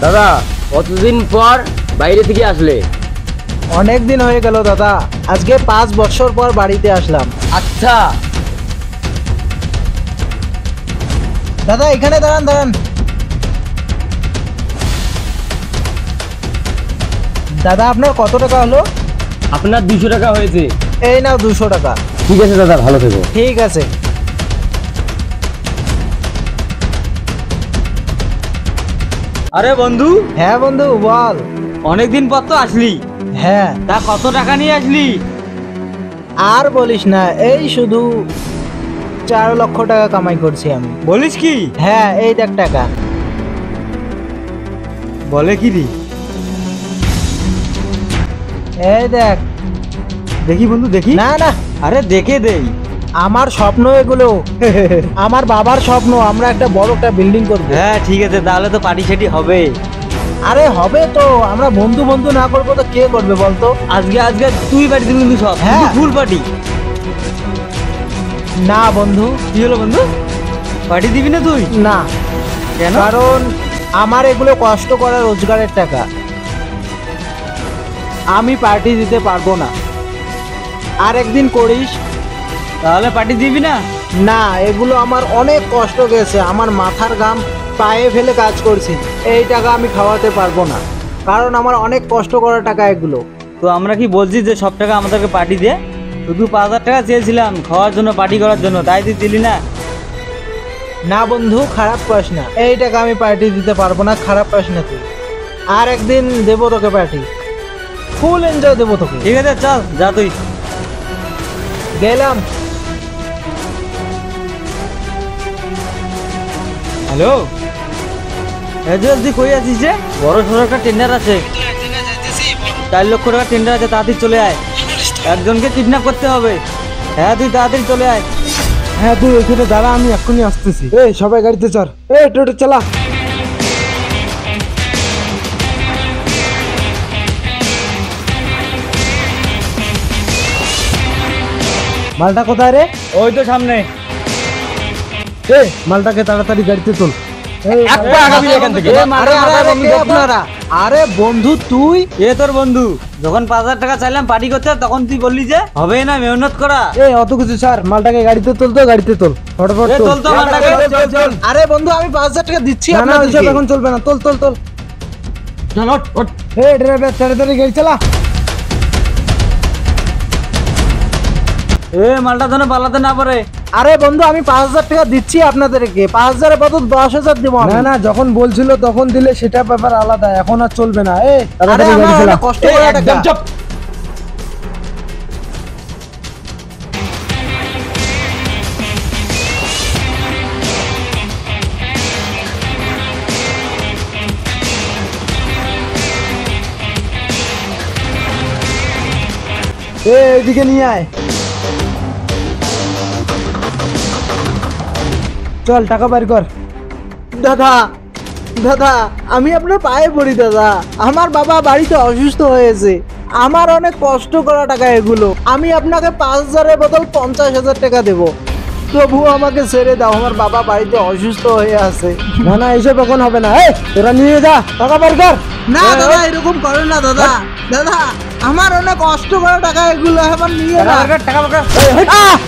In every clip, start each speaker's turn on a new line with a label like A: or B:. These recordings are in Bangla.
A: দাদা কতদিন পর বাইরে থেকে আসলে?
B: অনেক দিন হয়ে গেল দাদা, আজকে 5 বছর পর বাড়িতে আসলাম।
A: আচ্ছা
B: দাদা এখানে দাঁড়ান দাঁড়ান। দাদা আপনার কত টাকা হলো?
A: আপনার 200 টাকা হয়েছে।
B: এই নাও 200 টাকা।
A: ঠিক আছে দাদা, ভালো থেকো।
B: ঠিক আছে।
C: আরে বন্ধু,
B: হ্যাঁ বন্ধু বল।
C: অনেকদিন পর তো আসলি,
B: হ্যাঁ
C: তা কত টাকা নিয়ে আসলি?
B: আর বলিস না, এই শুধু 4 লক্ষ টাকা কামাই করছি আমি।
C: বলিস কি?
B: হ্যাঁ এই দেখ টাকা।
C: বলে কি রে?
B: এই দেখ।
C: দেখি বন্ধু দেখি।
B: না না,
C: আরে দেখে দেই।
B: আমার স্বপ্ন এগুলো। আমার বাবার স্বপ্ন আমরা একটা বড় একটা বিল্ডিং করব।
C: হ্যাঁ ঠিক আছে, তাহলে তো পার্টি সেটি হবে।
B: আরে হবে তো, আমরা বন্ধু বন্ধু না করবো তো কে করবে বলতো?
C: আজকে আজকে তুই পার্টি দিবি কিন্তু সব,
B: হ্যাঁ।
C: ফুল পার্টি।
B: না বন্ধু।
C: কি হলো বন্ধু, পার্টি দিবি না তুই?
B: না,
C: কেন?
B: কারণ আমার এগুলো কষ্ট করা রোজগারের টাকা, আমি পার্টি দিতে পারবো না। আর একদিন করিস।
C: তাহলে পার্টি দিবি না?
B: না, এগুলো আমার অনেক কষ্ট গেছে, আমার মাথার ঘাম পায়ে ফেলে কাজ করছি, এই টাকা আমি খাওয়াতে পারবো না, কারণ আমার অনেক কষ্ট করা টাকা এগুলো।
C: তো আমরা কি বলছি যে সব টাকা আমাদেরকে পার্টি দে? শুধু 5,000 টাকা চেয়েছিলাম খাওয়ার জন্য, পার্টি করার জন্য, তাই তুই দিলি না?
B: না বন্ধু, খারাপ পাস না, এই টাকা আমি পার্টি দিতে পারবো না, খারাপ পাস না তুই। আর একদিন দেবো তোকে পার্টি, ফুল এনজয় দেবো তোকে।
C: ঠিক আছে চল, যা তুই।
B: গেলাম।
C: হ্যালো, তুই কই আছিস রে? বড় সড়ো একটা টেন্ডার আছে, 4 লক্ষ টাকা টেন্ডার আছে, তাড়াতাড়ি চলে আয়। একজনকে কিডন্যাপ করতে হবে। হ্যাঁ তুই তাড়াতাড়ি চলে আয়।
B: হ্যাঁ তুই এখানে দাঁড়া, আমি এক্ষুনি আসতেছি। এই সবাই গাড়িতে চড়, এই টোটো চালা। মালটা কোথায় রে?
C: ওই তো সামনে।
B: এই মালটাকে তাড়াতাড়ি গাড়িতে তোল।
C: একবার আগাবি এখান থেকে।
B: আরে বন্ধু তুই?
C: এ তোর বন্ধু, যখন 5,000 টাকা চাইলাম পার্টি করতে, তখন তুই বললি যে হবে না মেহনত করা।
B: এই অত কিছু স্যার, মালটাকে গাড়িতে তোল তো, গাড়িতে তোল ফটাফট
C: এ, তোল তো মালটাকে, চল, চল।
B: আরে বন্ধু আমি 5,000 টাকা দিচ্ছি।
D: না,
B: আপনাদেরকে।
D: ওইসব এখন চলবে না, তোল তোল তোল।
C: চল, ওঠ, ওঠ।
D: হে ড্রাইভার, তাড়াতাড়ি গাড়ি চালা।
C: এ মালটা যেন পালাতে না পারে।
B: আরে বন্ধু আমি 5,000 টাকা দিচ্ছি আপনাদেরকে, 5,000 এর বদল 10,000 দেবো আমি।
D: না না, যখন বলছিল তখন দিলে সেটা ব্যাপার আলাদা, এখন আর চলবে না।
B: আরে
D: তাড়াতাড়ি গাড়ি
B: আমার
D: চালা।
B: অনেক কষ্ট
C: এই,
B: করা
C: একদম
B: টাকা।
C: চুপ।
D: এইদিকে নিয়ে আয়। চল টাকা বের কর।
B: দাদা দাদা আমি আপনার পায়ে পড়ি দাদা, আমার বাবা বাড়িতে অসুস্থ হয়েছে, আমার অনেক কষ্ট করা টাকা এগুলো, আমি আপনাকে 5,000 এর বদল 50,000 টাকা দেবো, তবু আমাকে ছেড়ে দাও, আমার বাবা বাড়িতে অসুস্থ হয়ে আছে।
D: না না, এইসব এখন হবে না। এই তোরা নিয়ে যা, টাকা বের কর।
B: না দাদা এরকম করো না দাদা, দাদা আমার অনেক কষ্ট করা টাকা এগুলো, আমার নিয়ে
C: টাকা
B: না।
C: বের কর, টাকা বের কর।
B: আহ!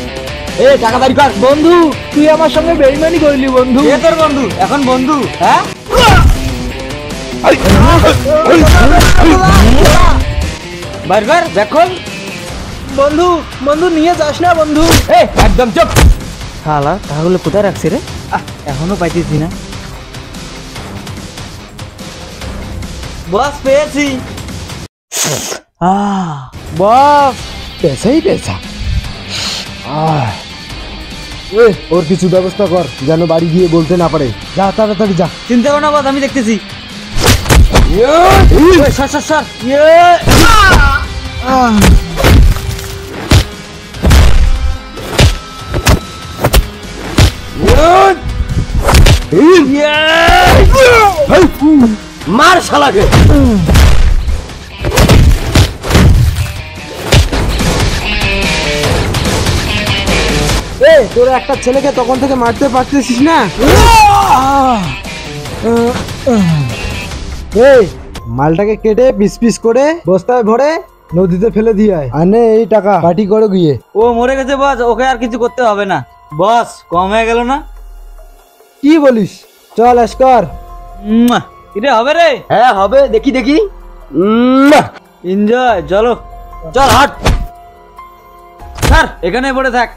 C: এ টাকা বের কর।
B: বন্ধু তুই আমার সঙ্গে বেইমানি করলি বন্ধু।
C: এ তোর বন্ধু, এখন বন্ধু? হ্যাঁ, বের কর, দেখুন।
B: বন্ধু বন্ধু নিয়ে যাস না বন্ধু।
C: এই একদম চুপ। শালা তাহলে কোথায় রাখছে রে? এখনো পাইতেছি না। বস পেয়েছি।
D: বস পেছাই পেছা। ওর কিছু ব্যবস্থা কর, যেন বাড়ি গিয়ে বলতে না পারে। যা তাড়াতাড়ি যা।
C: চিন্তা করো না বস, আমি দেখতেছি। সর সর সর।
A: মার শালাকে।
D: তোরা একটা ছেলেকে তখন থেকে মারতে পারতেছিস না? এই মালটাকে কেটে পিস পিস করে বস্তায় ভরে নদীতে ফেলে দিয়ে আয় আর নে এই টাকা পার্টি করো গিয়ে।
C: ও মরে গেছে বস, ওকে আর কিছু করতে হবে না। বস কম হয়ে গেল না?
D: কি বলিস? চল আসকর।
C: কিরে হবে রে?
A: হ্যাঁ হবে, দেখি দেখি।
C: এনজয়, চলো।
A: চল হাট।
C: স্যার এখানে পড়ে থাক।